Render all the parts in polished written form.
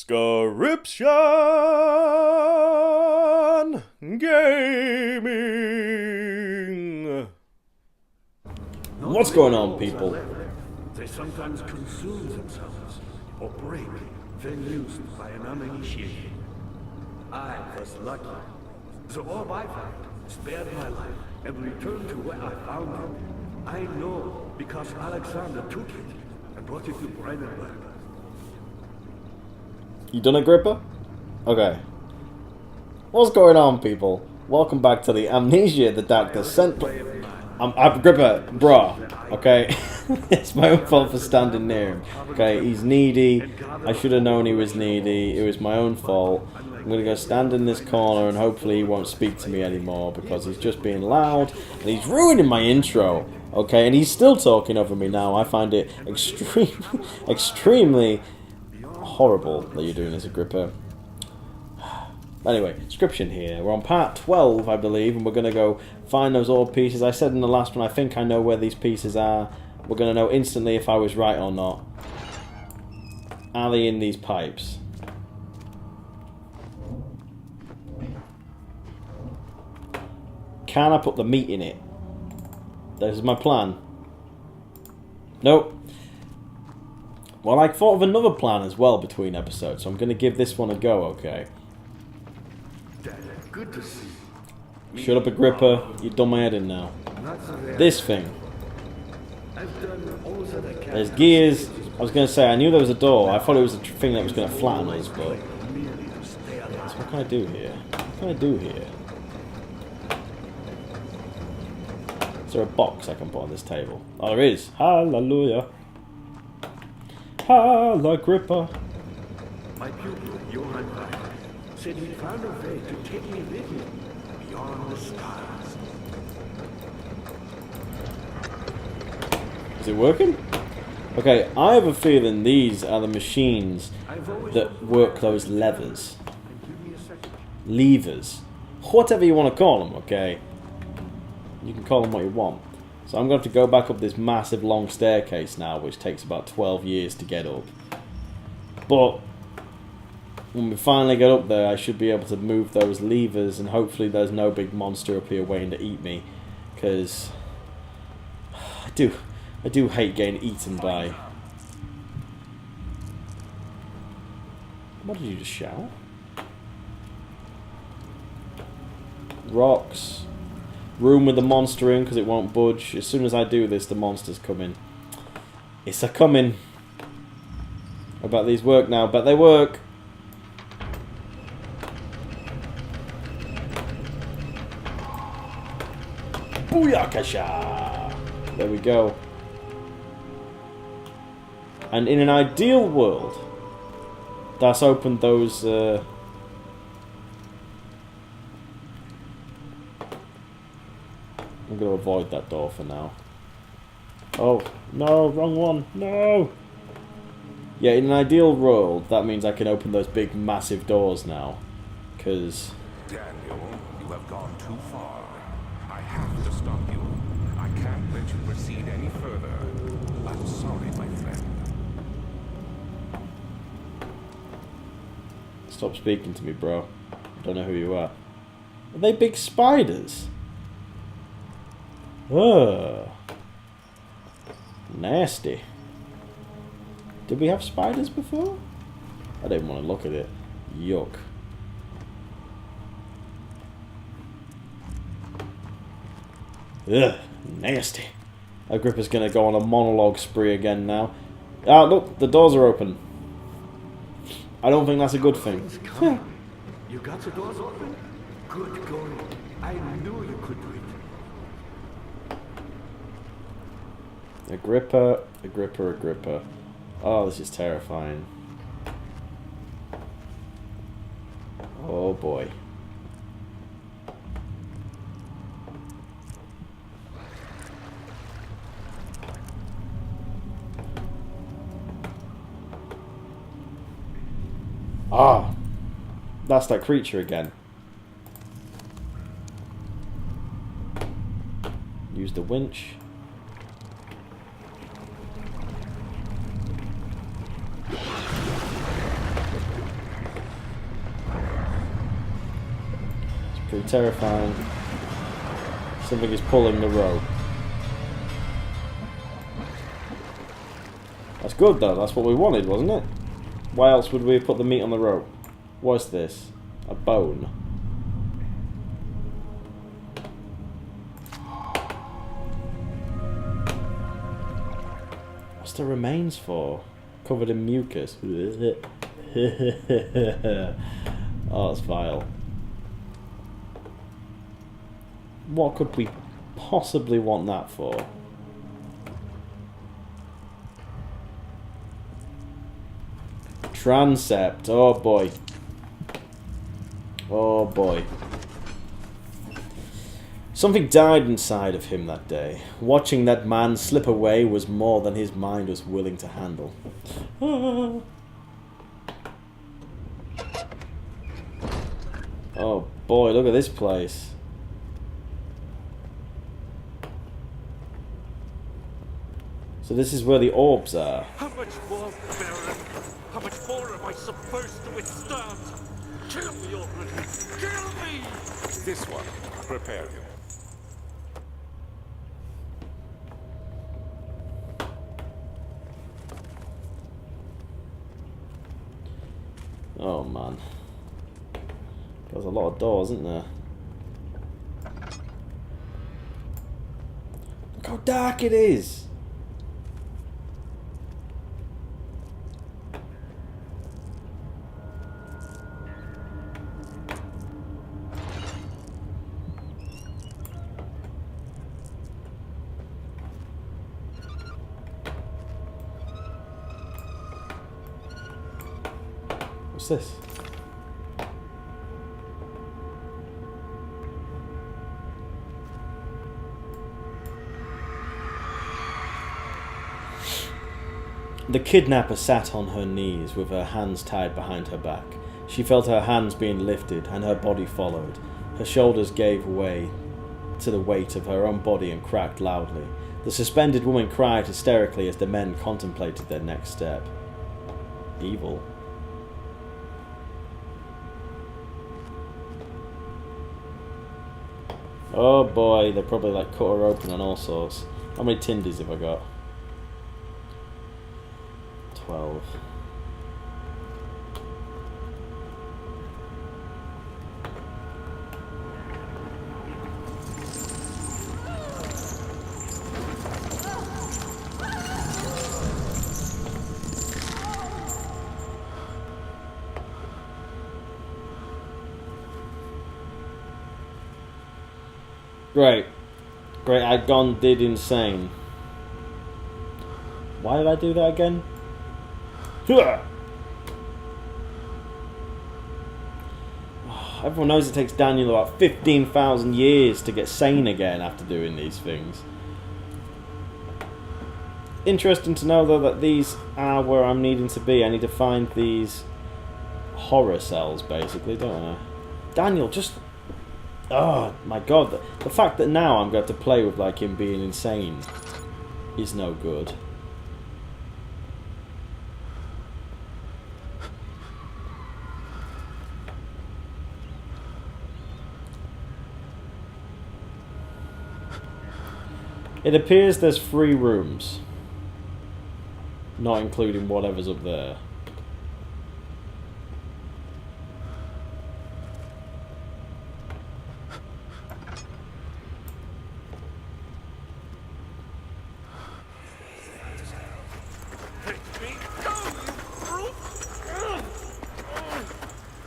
Subscription Gaming. What's going on, people? They sometimes consume themselves or break when used by an uninitiated. I was lucky. The orb I found spared my life and returned to where I found it. I know because Alexander took it and brought it to Brandenburg. You done, Agrippa? Okay. What's going on, people? Welcome back to the Amnesia the Dark Descent. I'm Agrippa, bruh. Okay, it's my own fault for standing near him. Okay, he's needy. I should have known he was needy. It was my own fault. I'm gonna go stand in this corner and hopefully he won't speak to me anymore because he's just being loud and he's ruining my intro. Okay, and he's still talking over me now. I find it extremely horrible that you're doing this, Agrippa. Anyway, description here. We're on part 12, I believe, and we're going to go find those orb pieces. I said in the last one, I think I know where these pieces are. We're going to know instantly if I was right or not. Are they in these pipes? Can I put the meat in it? This is my plan. Nope. Well, I thought of another plan as well between episodes, so I'm going to give this one a go, okay? Good to see. Shut up, Agrippa. You've done my head in now. This thing. There's gears. I was going to say, I knew there was a door. I thought it was a thing that was going to flatten us, but... So what can I do here? What can I do here? Is there a box I can put on this table? Oh, there is. Hallelujah. Agrippa. My pupil, Johann Bach, said he found a way to take me with him beyond the stars. Is it working? Okay, I have a feeling these are the machines that work those levers. Levers. Whatever you want to call them, okay? You can call them what you want. So I'm going to have to go back up this massive long staircase now, which takes about 12 years to get up. But when we finally get up there, I should be able to move those levers, and hopefully there's no big monster up here waiting to eat me, because I do hate getting eaten by... What did you just shout? Rocks. Room with the monster in because it won't budge. As soon as I do this, the monster's coming. It's a coming. I bet these work now. Bet they work. Booyakasha! There we go. And in an ideal world, that's opened those... I'm going to avoid that door for now. Oh, no, wrong one. No! Yeah, in an ideal world, that means I can open those big, massive doors now. Because... Daniel, you have gone too far. I have to stop you. I can't let you proceed any further. I'm sorry, my friend. Stop speaking to me, bro. I don't know who you are. Are they big spiders? Ugh. Nasty. Did we have spiders before? I didn't want to look at it. Yuck. Ugh. Nasty. Agrippa's going to go on a monologue spree again now. Ah, look, the doors are open. I don't think that's a good thing. You got the doors open? Good going. I knew you could do it. Agrippa, Agrippa, Agrippa. Oh, this is terrifying. Oh boy. Ah! That's that creature again. Use the winch. Pretty terrifying. Something is pulling the rope. That's good though, that's what we wanted, wasn't it? Why else would we have put the meat on the rope? What's this? A bone. What's the remains for? Covered in mucus. Oh, that's vile. What could we possibly want that for? Transept. Oh boy. Oh boy. Something died inside of him that day. Watching that man slip away was more than his mind was willing to handle. Oh boy, look at this place. So this is where the orbs are. How much more, Baron? How much more am I supposed to withstand? Kill me already! Kill me! This one, prepare him. Oh man. There's a lot of doors, isn't there? Look how dark it is! What's this? The kidnapper sat on her knees with her hands tied behind her back. She felt her hands being lifted and her body followed. Her shoulders gave way to the weight of her own body and cracked loudly. The suspended woman cried hysterically as the men contemplated their next step. Evil. Oh boy, they probably like cut her open and all sorts. How many tindies have I got? 12. Great. Great, I'd gone did insane. Why did I do that again? Everyone knows it takes Daniel about 15,000 years to get sane again after doing these things. Interesting to know though that these are where I'm needing to be. I need to find these horror cells basically, don't I? Daniel, just... Oh my god, the fact that now I'm going to play with like him being insane is no good. It appears there's 3 rooms, not including whatever's up there.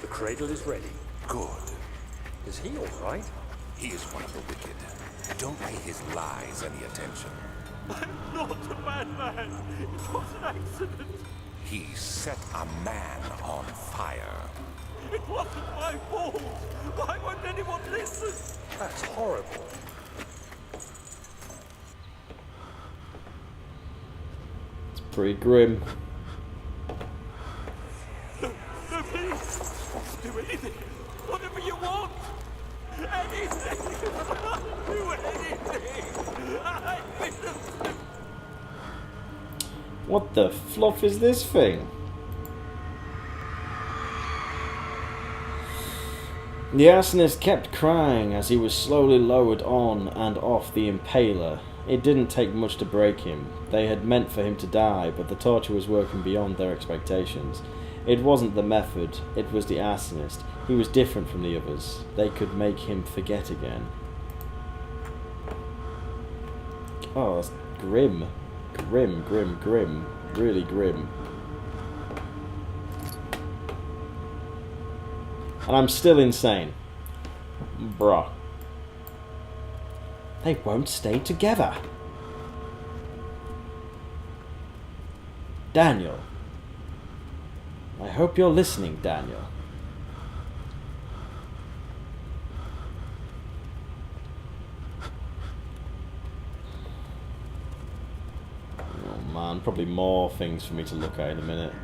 The cradle is ready. Good. Is he all right? He is one of the wicked. Don't pay his lies any attention. I'm not a bad man. It was an accident. He set a man on fire. It wasn't my fault. Why won't anyone listen? That's horrible. It's pretty grim. No, please. Do anything. Whatever you want. Anything. Do anything. I'm innocent. What the fluff is this thing? The arsonist kept crying as he was slowly lowered on and off the impaler. It didn't take much to break him. They had meant for him to die, but the torture was working beyond their expectations. It wasn't the method, it was the arsonist. He was different from the others. They could make him forget again. Oh, that's grim. Grim, grim, grim. Really grim. And I'm still insane. Bruh. They won't stay together. Daniel. I hope you're listening, Daniel. Oh man, probably more things for me to look at in a minute.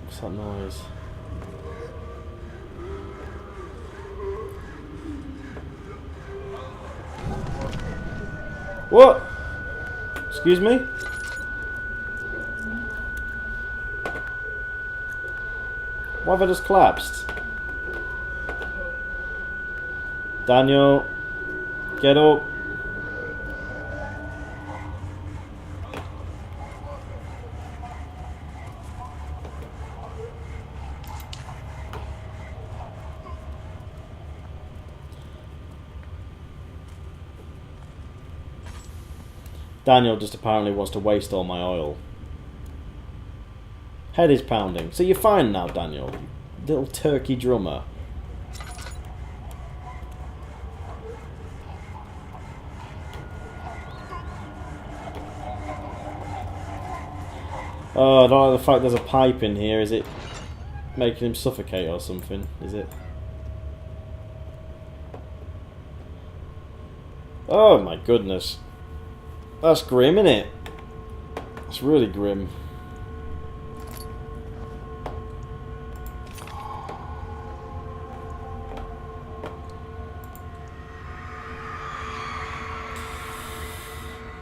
What's that noise? What? Excuse me? Why have I just collapsed? Daniel, get up. Daniel just apparently wants to waste all my oil. Head is pounding. So you're fine now, Daniel. Little turkey drummer. Oh, I don't like the fact there's a pipe in here. Is it making him suffocate or something? Is it? Oh my goodness. That's grim, isn't it? It's really grim.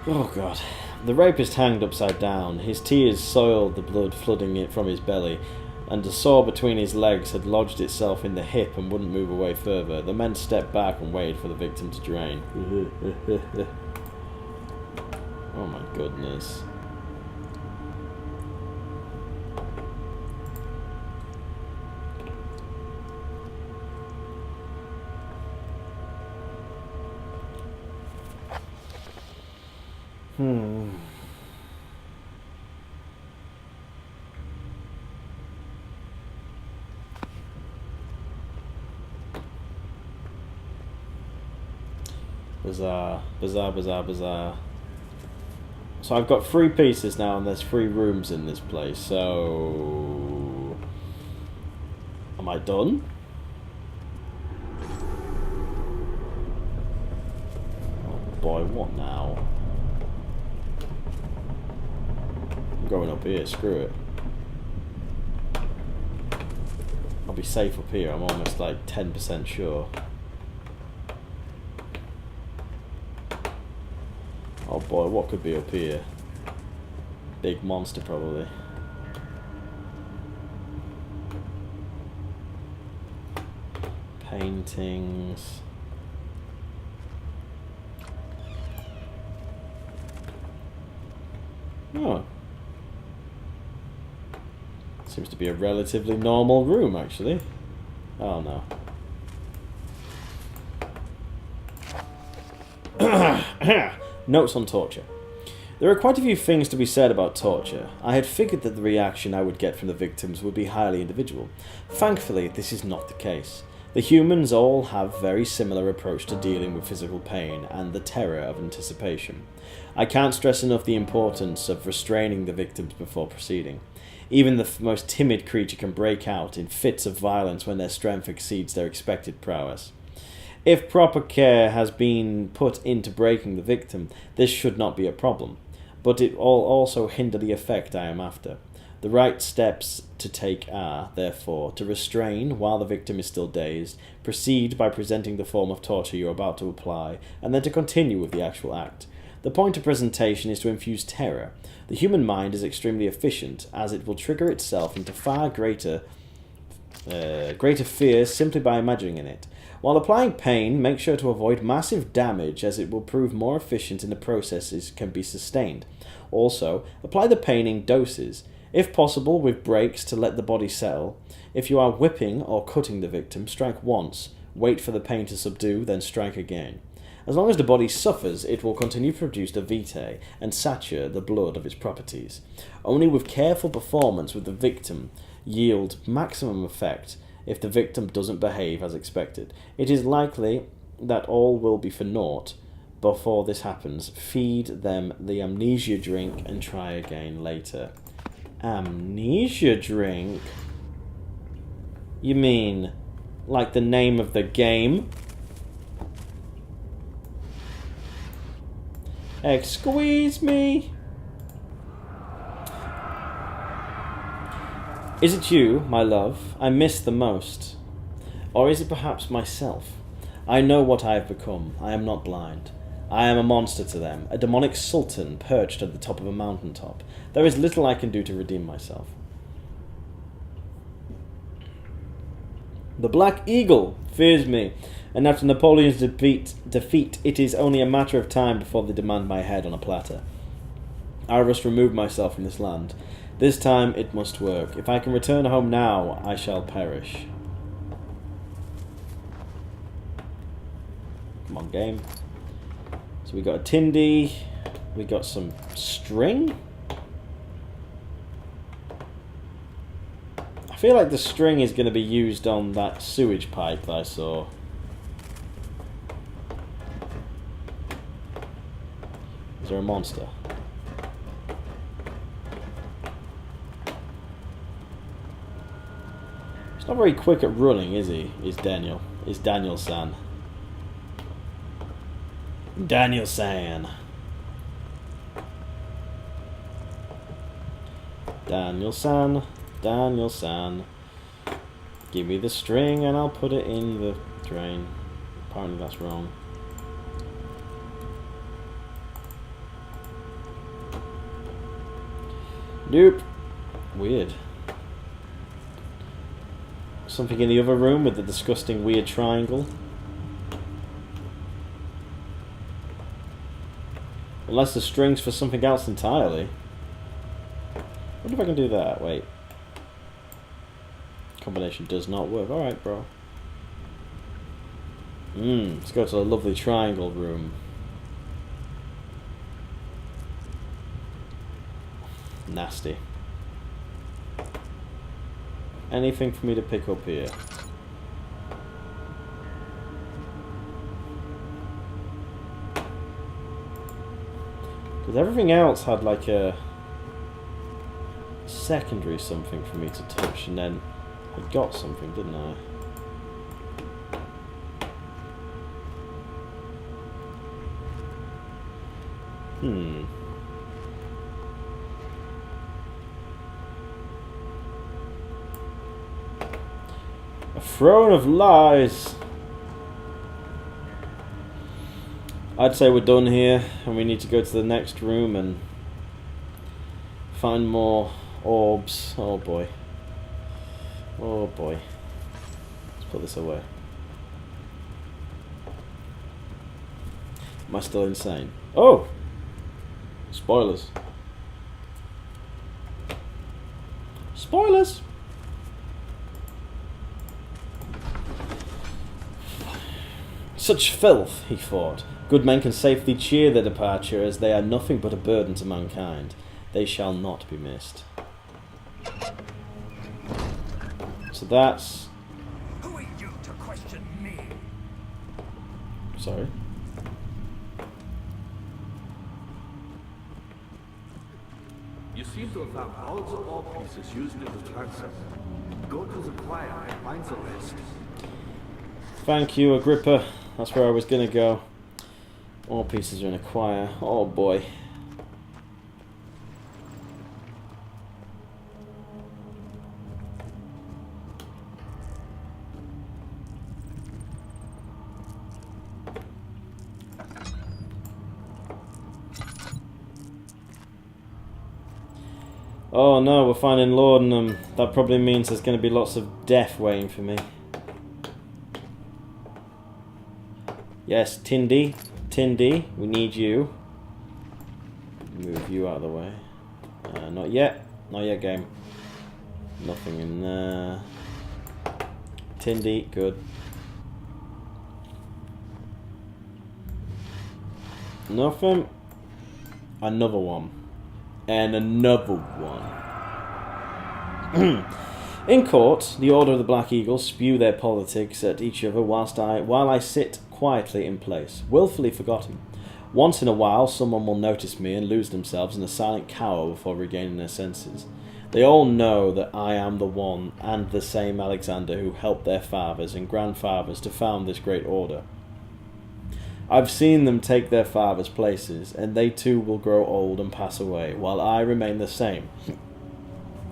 Oh god. The rapist hanged upside down. His tears soiled the blood flooding it from his belly, and a sore between his legs had lodged itself in the hip and wouldn't move away further. The men stepped back and waited for the victim to drain. Oh my goodness. Bizarre, bizarre, bizarre, bizarre. So I've got 3 pieces now, and there's 3 rooms in this place, so... Am I done? Oh boy, what now? I'm going up here, screw it. I'll be safe up here, I'm almost like 10% sure. Oh boy, what could be up here? Big monster, probably. Paintings. Oh. Seems to be a relatively normal room, actually. Oh no. Notes on torture. There are quite a few things to be said about torture. I had figured that the reaction I would get from the victims would be highly individual. Thankfully, this is not the case. The humans all have very similar approach to dealing with physical pain and the terror of anticipation. I can't stress enough the importance of restraining the victims before proceeding. Even the most timid creature can break out in fits of violence when their strength exceeds their expected prowess. If proper care has been put into breaking the victim, this should not be a problem, but it will also hinder the effect I am after. The right steps to take are, therefore, to restrain while the victim is still dazed, proceed by presenting the form of torture you are about to apply, and then to continue with the actual act. The point of presentation is to infuse terror. The human mind is extremely efficient, as it will trigger itself into far greater fear simply by imagining it. While applying pain, make sure to avoid massive damage, as it will prove more efficient in the processes can be sustained. Also, apply the pain in doses, if possible with breaks to let the body settle. If you are whipping or cutting the victim, strike once, wait for the pain to subdue, then strike again. As long as the body suffers, it will continue to produce the vitae and saturate the blood of its properties. Only with careful performance will the victim yield maximum effect. If the victim doesn't behave as expected, it is likely that all will be for naught. Before this happens, feed them the amnesia drink and try again later. Amnesia drink? You mean like the name of the game? Squeeze me! Is it you, my love, I miss the most? Or is it perhaps myself? I know what I have become. I am not blind. I am a monster to them, a demonic sultan perched at the top of a mountaintop. There is little I can do to redeem myself. The Black Eagle fears me, and after Napoleon's defeat, it is only a matter of time before they demand my head on a platter. I must remove myself from this land. This time it must work. If I can return home now, I shall perish. Come on, game. So we got a Tindy. We got some string. I feel like the string is going to be used on that sewage pipe that I saw. Is there a monster? He's not very quick at running, is he? Is Daniel? Is Daniel-san? Daniel-san. Daniel-san. Daniel-san. Give me the string and I'll put it in the drain. Apparently that's wrong. Nope. Weird. Something in the other room with the disgusting weird triangle. Unless the string's for something else entirely. I wonder if I can do that. Wait. Combination does not work. Alright, bro. Let's go to the lovely triangle room. Nasty. Anything for me to pick up here? Because everything else had like a secondary something for me to touch, and then I got something, didn't I? A throne of lies. I'd say we're done here, and we need to go to the next room and find more orbs. Oh boy. Oh boy. Let's put this away. Am I still insane? Oh! Spoilers. Spoilers! Such filth, he thought. Good men can safely cheer their departure, as they are nothing but a burden to mankind. They shall not be missed. So that's... Who are you to question me? Sorry. You seem to have found all the orb pieces used in the transfer. Go to the choir and find the rest. Thank you, Agrippa. That's where I was going to go. All pieces are in a choir. Oh boy. Oh no, we're finding laudanum. That probably means there's going to be lots of death waiting for me. Yes, Tindy. Tindy, we need you. Move you out of the way. Not yet. Not yet, game. Nothing in there. Tindy, good. Nothing. Another one. And another one. In court, the Order of the Black Eagle spew their politics at each other while I sit quietly in place, willfully forgotten. Once in a while, someone will notice me and lose themselves in a silent cower before regaining their senses. They all know that I am the one and the same Alexander who helped their fathers and grandfathers to found this great order. I've seen them take their fathers' places, and they too will grow old and pass away, while I remain the same.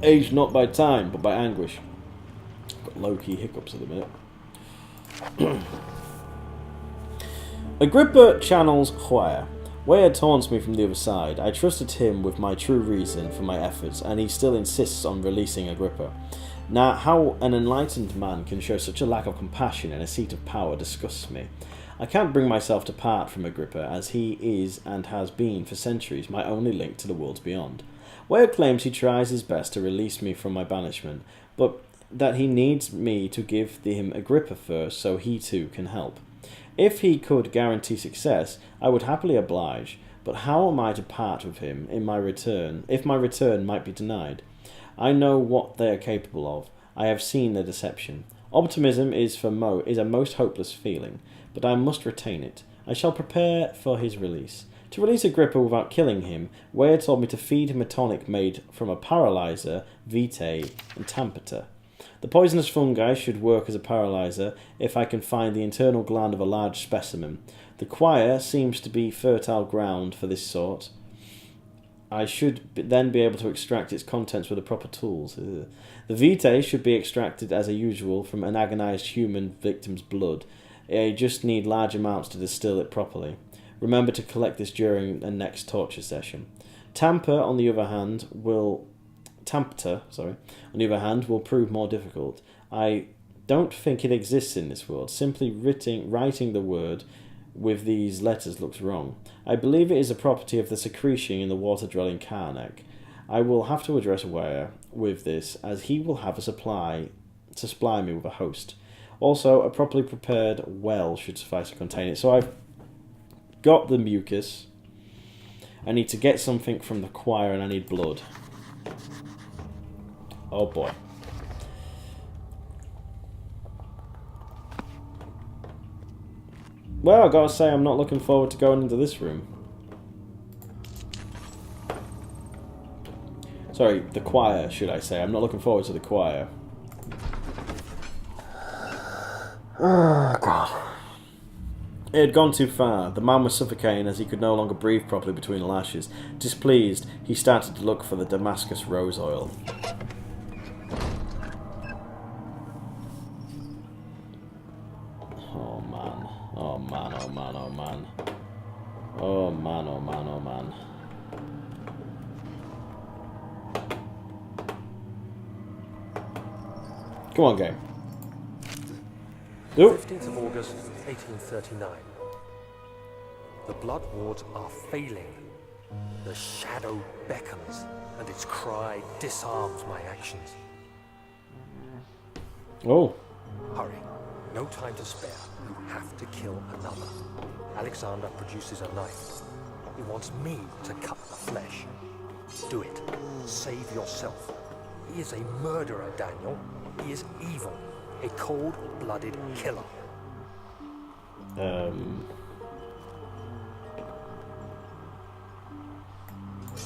Aged not by time, but by anguish. Got low-key hiccups at the minute. Agrippa channels Huaya. Huaya taunts me from the other side. I trusted him with my true reason for my efforts, and he still insists on releasing Agrippa. Now, how an enlightened man can show such a lack of compassion in a seat of power disgusts me. I can't bring myself to part from Agrippa, as he is and has been for centuries my only link to the worlds beyond. Huaya claims he tries his best to release me from my banishment, but that he needs me to give him Agrippa first so he too can help. If he could guarantee success, I would happily oblige, but how am I to part with him in my return, if my return might be denied? I know what they are capable of. I have seen their deception. Optimism is a most hopeless feeling, but I must retain it. I shall prepare for his release. To release Agrippa without killing him, Huaya told me to feed him a tonic made from a paralyzer, vitae, and tampeta. The poisonous fungi should work as a paralyzer if I can find the internal gland of a large specimen. The choir seems to be fertile ground for this sort. I should then be able to extract its contents with the proper tools. Ugh. The vitae should be extracted as usual from an agonized human victim's blood. I just need large amounts to distill it properly. Remember to collect this during the next torture session. Tampeta, on the other hand, will prove more difficult. I don't think it exists in this world. Simply writing the word with these letters looks wrong. I believe it is a property of the secretion in the water-dwelling Karnak. I will have to address Huaya with this, as he will have to supply me with a host. Also, a properly prepared well should suffice to contain it. So I've got the mucus. I need to get something from the choir, and I need blood. Oh boy. Well, I gotta say, I'm not looking forward to going into this room. Sorry, the choir, should I say. I'm not looking forward to the choir. Oh, God. It had gone too far. The man was suffocating as he could no longer breathe properly between the lashes. Displeased, he started to look for the Damascus rose oil. Oh, man. Oh, man, oh, man, oh, man. Oh, man, oh, man, oh, man. Come on, game. Oop. 15th of August, 1839. The blood wards are failing. The shadow beckons, and its cry disarms my actions. Oh. Hurry. No time to spare. You have to kill another. Alexander produces a knife. He wants me to cut the flesh. Do it. Save yourself. He is a murderer, Daniel. He is evil. A cold-blooded killer.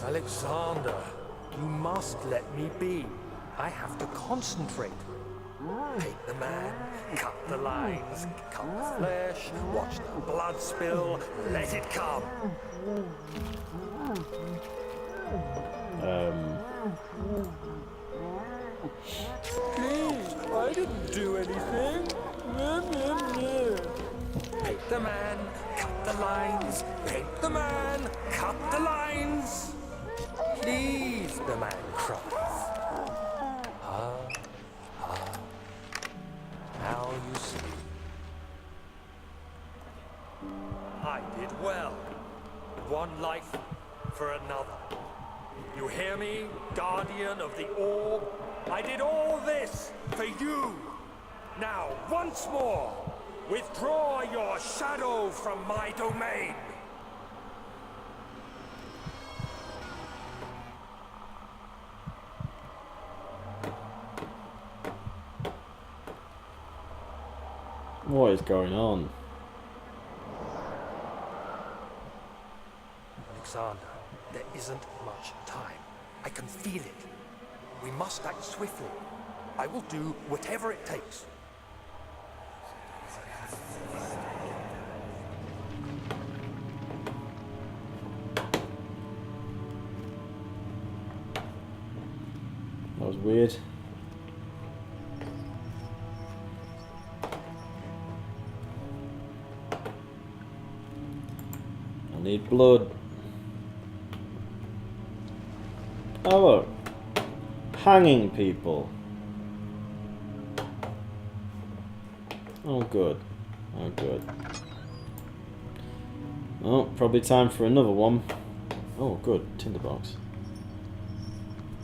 Alexander, you must let me be. I have to concentrate. Take the man, cut the lines, cut the flesh, watch the blood spill, let it come. Please, I didn't do anything. Take the man, cut the lines, paint the man, cut the lines. Please, the man cries. Now you see. I did well. One life for another. You hear me, guardian of the orb? I did all this for you. Now, once more, withdraw your shadow from my domain. What is going on? Alexander, there isn't much time. I can feel it. We must act swiftly. I will do whatever it takes. That was weird. I need blood. Oh look. Hanging people. Oh good. Oh good. Oh, probably time for another one. Oh good, tinderbox.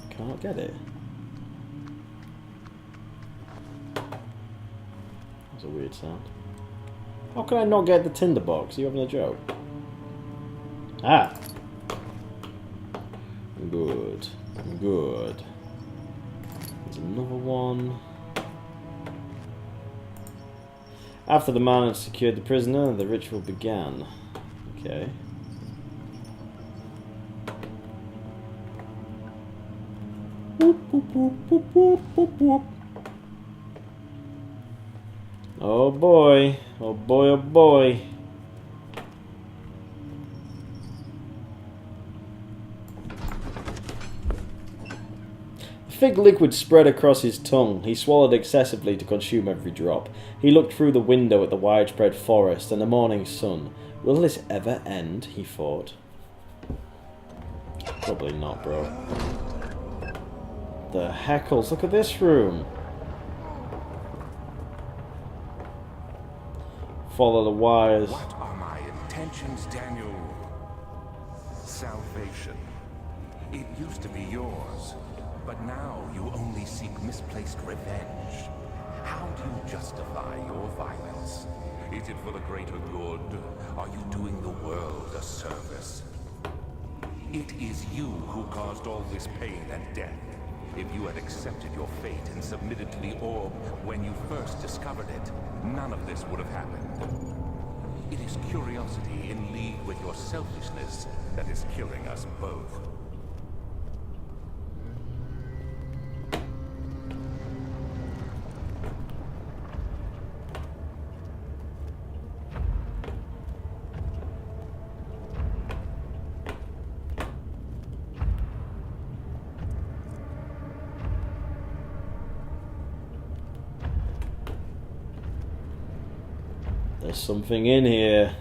Can't get it. That's a weird sound. How can I not get the tinderbox? Are you having a joke? Ah! Good. Good. There's another one. After the man had secured the prisoner, the ritual began. Okay. Boop, boop, boop, boop, boop, boop, boop. Oh boy. Oh boy, oh boy. Thick liquid spread across his tongue. He swallowed excessively to consume every drop. He looked through the window at the widespread forest and the morning sun. Will this ever end? He thought. Probably not, bro. The heckles. Look at this room. Follow the wires. What are my intentions, Daniel? Salvation. It used to be yours. But now you only seek misplaced revenge. How do you justify your violence? Is it for the greater good? Are you doing the world a service? It is you who caused all this pain and death. If you had accepted your fate and submitted to the orb when you first discovered it, none of this would have happened. It is curiosity in league with your selfishness that is killing us both. There's something in here.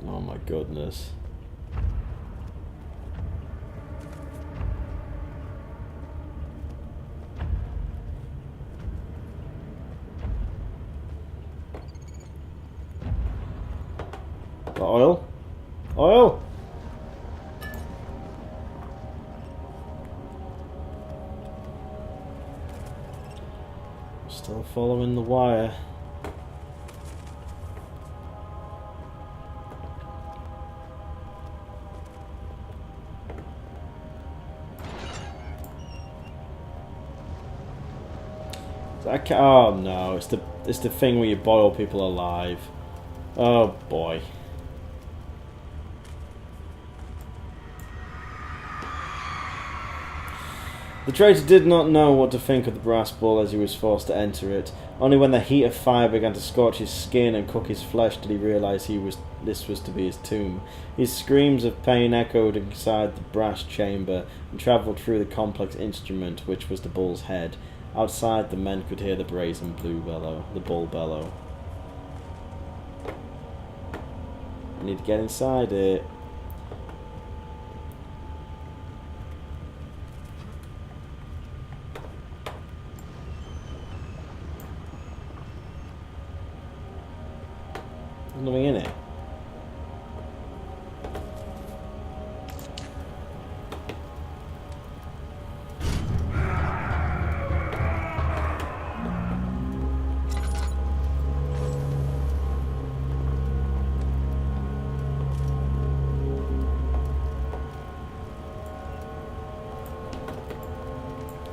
Oh my goodness. Oil? Oil? Still following the wire. Oh no, it's the thing where you boil people alive. Oh boy. The traitor did not know what to think of the brass ball as he was forced to enter it. Only when the heat of fire began to scorch his skin and cook his flesh did he realize he was this was to be his tomb. His screams of pain echoed inside the brass chamber and travelled through the complex instrument which was the bull's head. Outside, the men could hear the brazen bull bellow. I need to get inside it. There's nothing in it.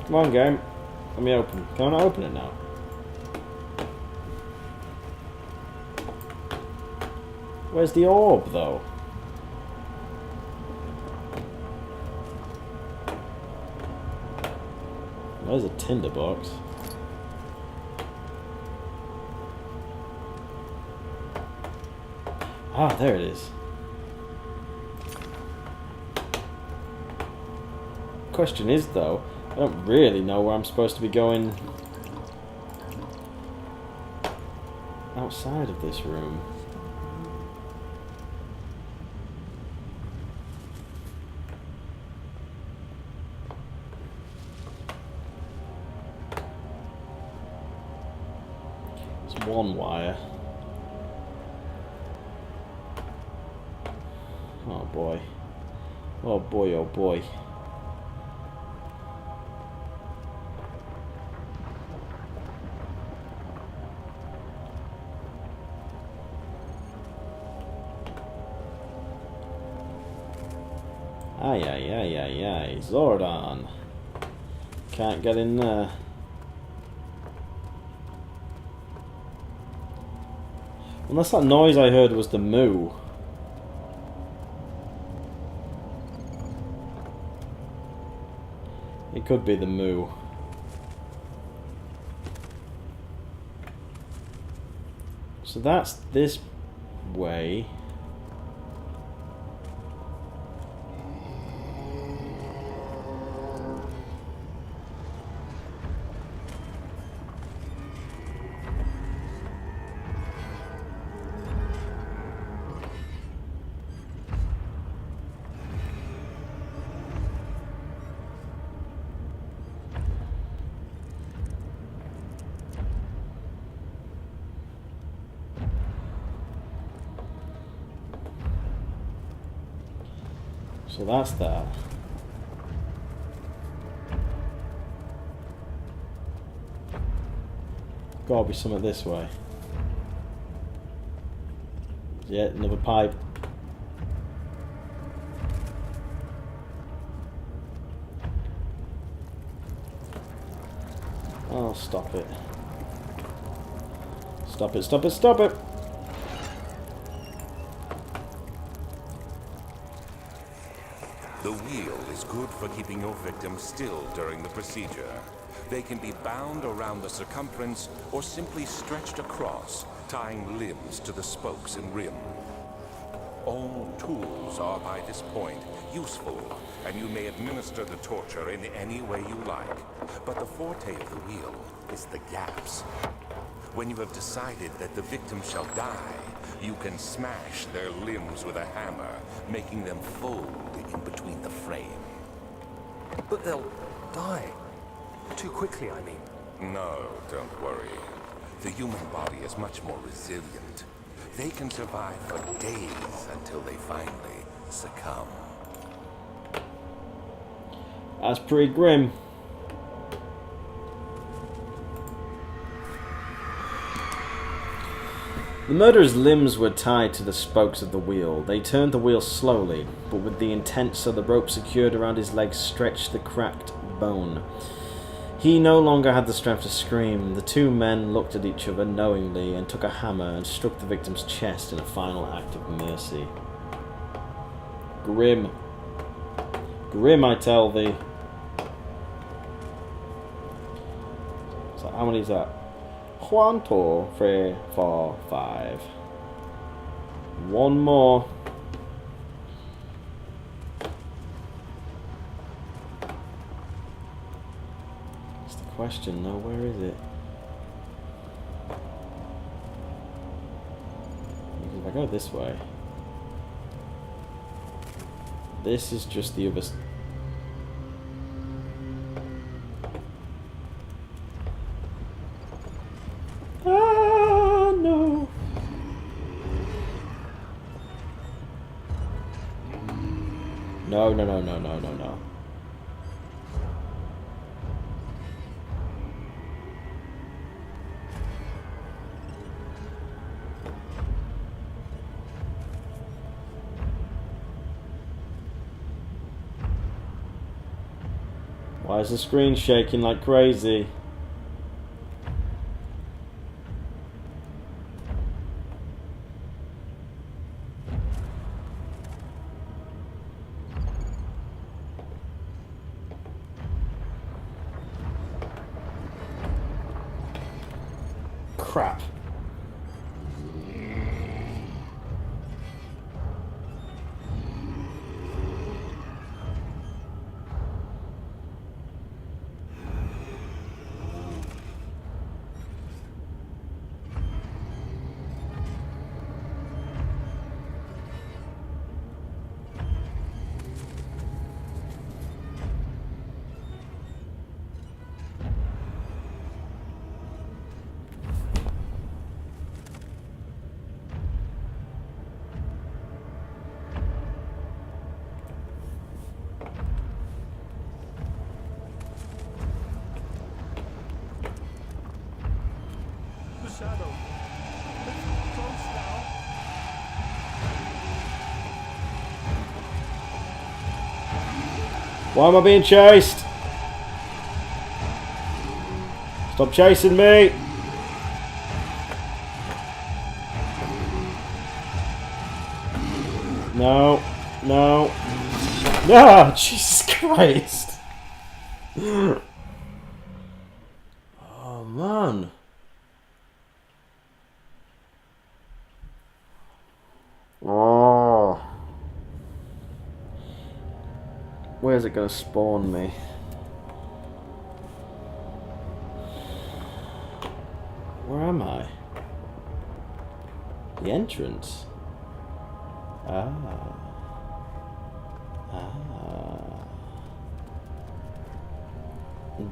Come on, game. Let me open. Can I open it now? Where's the orb, though? There's a tinderbox. Ah, there it is. Question is, though, I don't really know where I'm supposed to be going outside of this room. It's one wire. Oh boy. Oh boy, oh boy. Ay, ay, ay, ay, ay. Zordon. Can't get in there. Unless that noise I heard was the moo. It could be the moo. So that's this way. So that's that. Gotta be something this way. Yeah, another pipe. Oh, stop it. Stop it, stop it, stop it! The wheel is good for keeping your victim still during the procedure. They can be bound around the circumference or simply stretched across, tying limbs to the spokes and rim. All tools are by this point useful, and you may administer the torture in any way you like. But the forte of the wheel is the gaps. When you have decided that the victim shall die, you can smash their limbs with a hammer, making them fold in between the frame. But they'll die. Too quickly, I mean. No, don't worry. The human body is much more resilient. They can survive for days until they finally succumb. That's pretty grim. The murderer's limbs were tied to the spokes of the wheel. They turned the wheel slowly, but with the intent so the rope secured around his legs stretched the cracked bone. He no longer had the strength to scream. The two men looked at each other knowingly and took a hammer and struck the victim's chest in a final act of mercy. Grim. Grim, I tell thee. So how many is that? 1, 2, 3, 4, 5. One more. That's the question, though. Where is it? Because if I go this way, this is just the other. Ah, no. No, no, no, no, no, no, no. Why is the screen shaking like crazy? Crap. The shadow. It's close now. Why am I being chased? Stop chasing me! No, no. Ah, Jesus Christ! Oh man. Oh. Where's it gonna spawn me? Where am I? The entrance. Ah. Ah.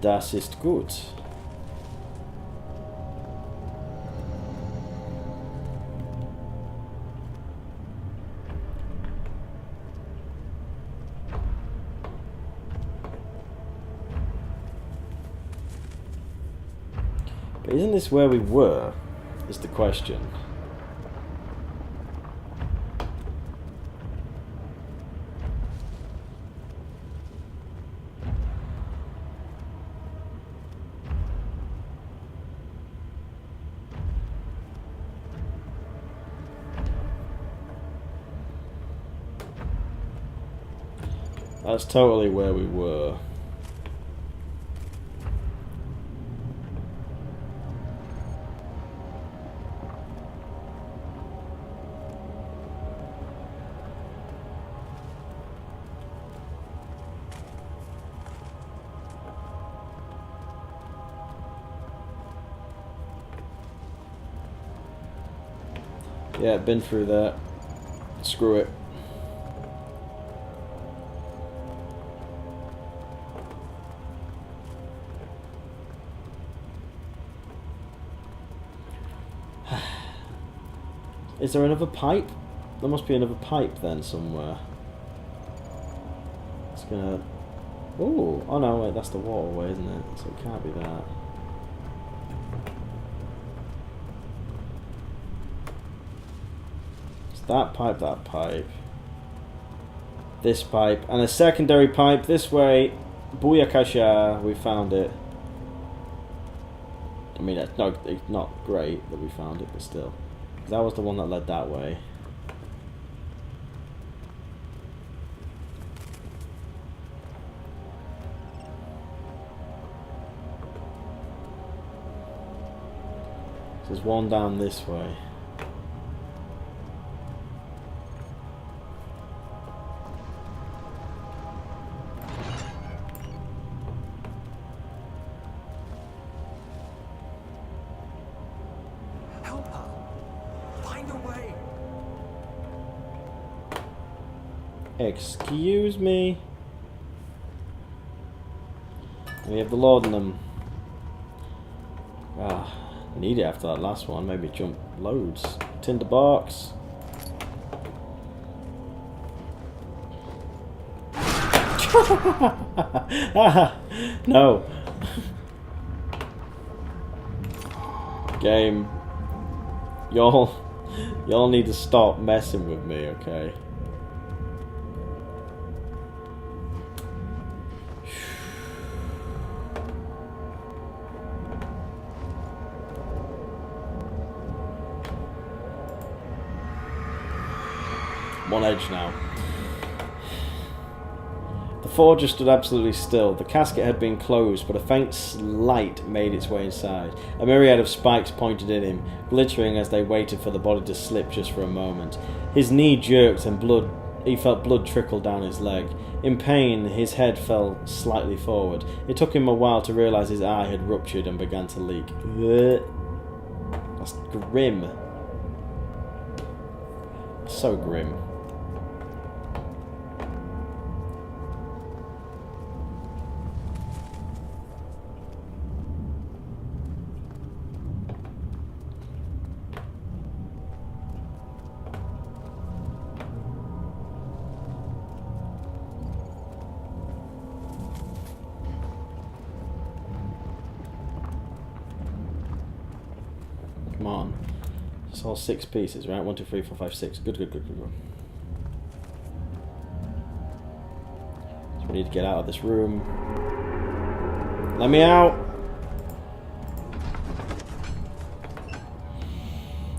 Das ist gut. But isn't this where we were? Is the question. That's totally where we were. Yeah, been through that. Screw it. Is there another pipe? There must be another pipe then somewhere. It's gonna... Ooh, oh no, wait, that's the waterway, isn't it? So it can't be that. It's that pipe. This pipe, and a secondary pipe this way. Booyakasha, we found it. I mean, it's not great that we found it, but still. That was the one that led that way. There's one down this way. Excuse me. We have the laudanum. Ah, need it after that last one. Maybe jump loads. Tinder box. No. Game. Y'all need to stop messing with me, okay? I'm on edge now. The forger stood absolutely still. The casket had been closed, but a faint light made its way inside. A myriad of spikes pointed at him, glittering as they waited for the body to slip just for a moment. His knee jerked and he felt blood trickle down his leg. In pain, his head fell slightly forward. It took him a while to realise his eye had ruptured and began to leak. That's grim. So grim. Come on. It's all 6 pieces, right? 1, 2, 3, 4, 5, 6. Good. So we need to get out of this room. Let me out!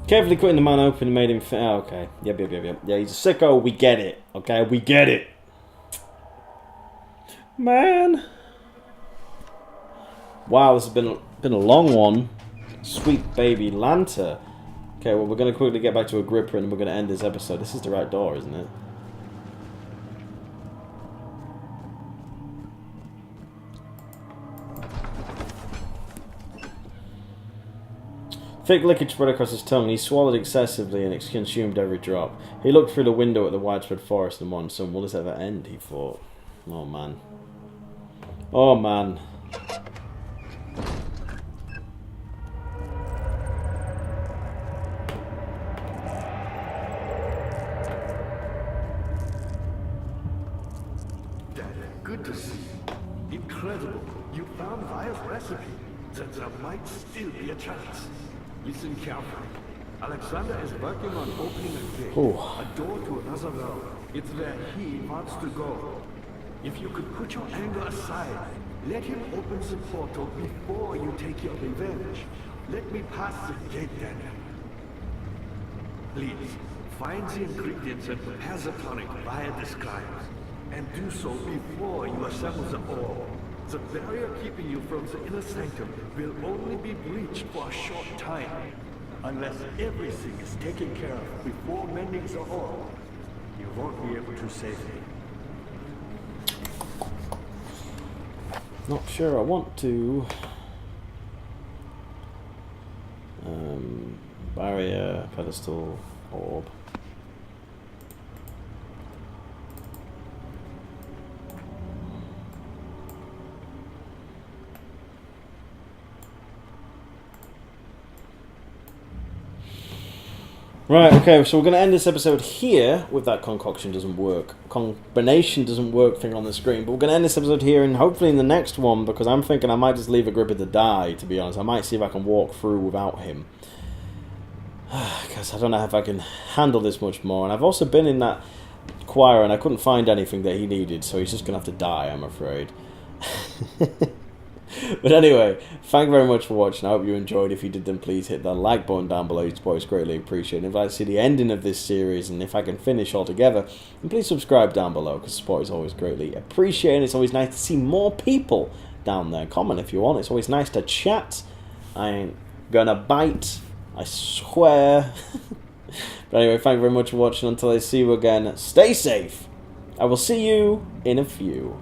Carefully cutting the man open made him fit. Oh, okay. Yep. Yeah, he's a sicko. We get it. Okay, we get it. Man. Wow, this has been a long one. Sweet baby Lanta. Okay, well, we're going to quickly get back to Agrippa and we're going to end this episode. This is the right door, isn't it? Thick liquid spread across his tongue. He swallowed excessively and consumed every drop. He looked through the window at the widespread forest and wondered, will this ever end, he thought. Oh, man. Oh, man. Good to see you. Incredible. You found Vire's recipe. Then there might still be a chance. Listen carefully. Alexander is working on opening a gate. A door to another realm. It's where he wants to go. If you could put your anger aside, let him open the portal before you take your revenge. Let me pass the gate then. Please, find the ingredients and prepare the tonic Vire describes. And do so before you assemble the orb. The barrier keeping you from the inner sanctum will only be breached for a short time. Unless everything is taken care of before mending the orb, you won't be able to save me. Not sure I want to. Barrier, pedestal, orb. Right, okay, so we're going to end this episode here with that concoction doesn't work. Combination doesn't work thing on the screen. But we're going to end this episode here and hopefully in the next one, because I'm thinking I might just leave Agrippa to die, to be honest. I might see if I can walk through without him. Because I don't know if I can handle this much more. And I've also been in that choir and I couldn't find anything that he needed, so he's just going to have to die, I'm afraid. But anyway, thank you very much for watching. I hope you enjoyed. If you did, then please hit that like button down below. Your support is greatly appreciated. If I'd like to see the ending of this series and if I can finish altogether, then please subscribe down below because support is always greatly appreciated. It's always nice to see more people down there. Comment if you want. It's always nice to chat. I ain't gonna bite, I swear. But anyway, thank you very much for watching. Until I see you again, stay safe. I will see you in a few.